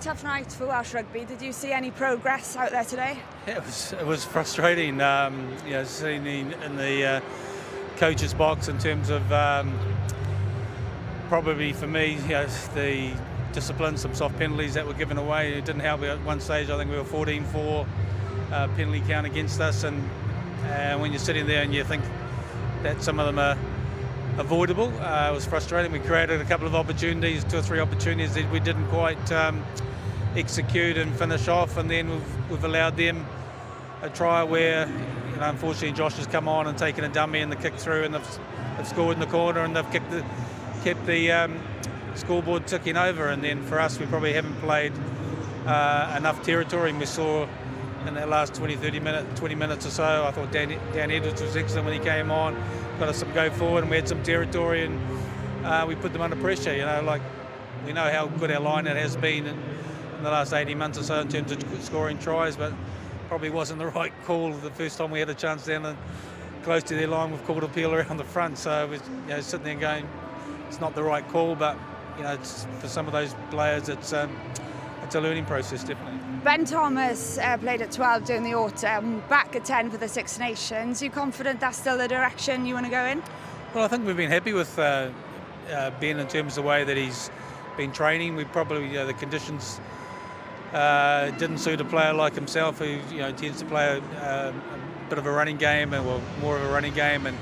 tough night for Welsh rugby. Did you see any progress out there today? Yeah, it was frustrating. Seeing in the coach's box in terms of probably for me, the discipline, some soft penalties that were given away. It didn't help. At one stage, I think we were 14-4 penalty count against us, and when you're sitting there and you think that some of them are avoidable, it was frustrating. We created a couple of opportunities, 2 or 3 opportunities that we didn't quite execute and finish off, and then we've allowed them a try where, unfortunately, Josh has come on and taken a dummy and the kick through, and they've scored in the corner, and they've kept the scoreboard ticking over. And then for us, we probably haven't played enough territory. And we saw in that last 20 minutes or so, I thought Dan Edwards was excellent when he came on, got us some go forward, and we had some territory, and we put them under pressure. We know how good our line it has been in the last 18 months or so in terms of scoring tries, but probably wasn't the right call the first time we had a chance down and close to their line. We've called appeal around the front, so it was, sitting there going, it's not the right call, but it's, for some of those players, it's a learning process, definitely. Ben Thomas played at 12 during the autumn, back at 10 for the Six Nations. Are you confident that's still the direction you want to go in? Well, I think we've been happy with Ben in terms of the way that he's been training. We probably, the conditions didn't suit a player like himself, who tends to play a bit of a running game, and more of a running game, and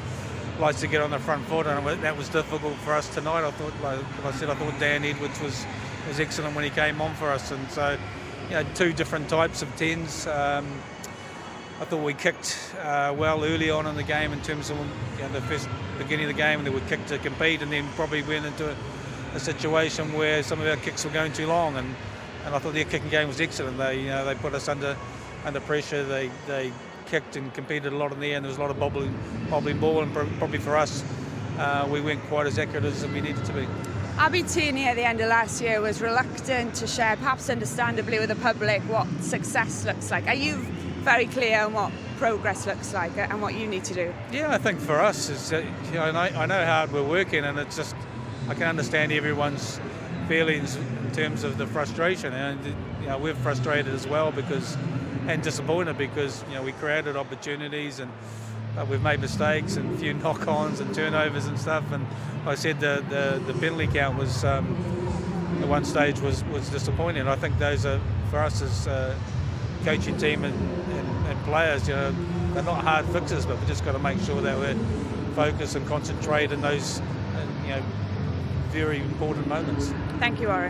likes to get on the front foot, and that was difficult for us tonight. I thought, like I said, I thought Dan Edwards was excellent when he came on for us, and so 2 different types of 10s. I thought we kicked well early on in the game in terms of the first beginning of the game, and then we kicked to compete, and then probably went into a situation where some of our kicks were going too long, and I thought their kicking game was excellent. They put us under pressure. They kicked and competed a lot in the air, and there was a lot of bobbling ball, and probably for us, we weren't quite as accurate as we needed to be. Abby Tierney at the end of last year was reluctant to share, perhaps understandably, with the public what success looks like. Are you very clear on what progress looks like and what you need to do? Yeah, I think for us, is I know how hard we're working, and it's just, I can understand everyone's feelings in terms of the frustration, and we're frustrated as well and disappointed because we created opportunities, and we've made mistakes and a few knock-ons and turnovers and stuff. And like I said, the penalty count was at one stage was disappointing. I think those are, for us as a coaching team and players, they're not hard fixes, but we've just got to make sure that we're focused and concentrate in those very important moments. Thank you, Warren.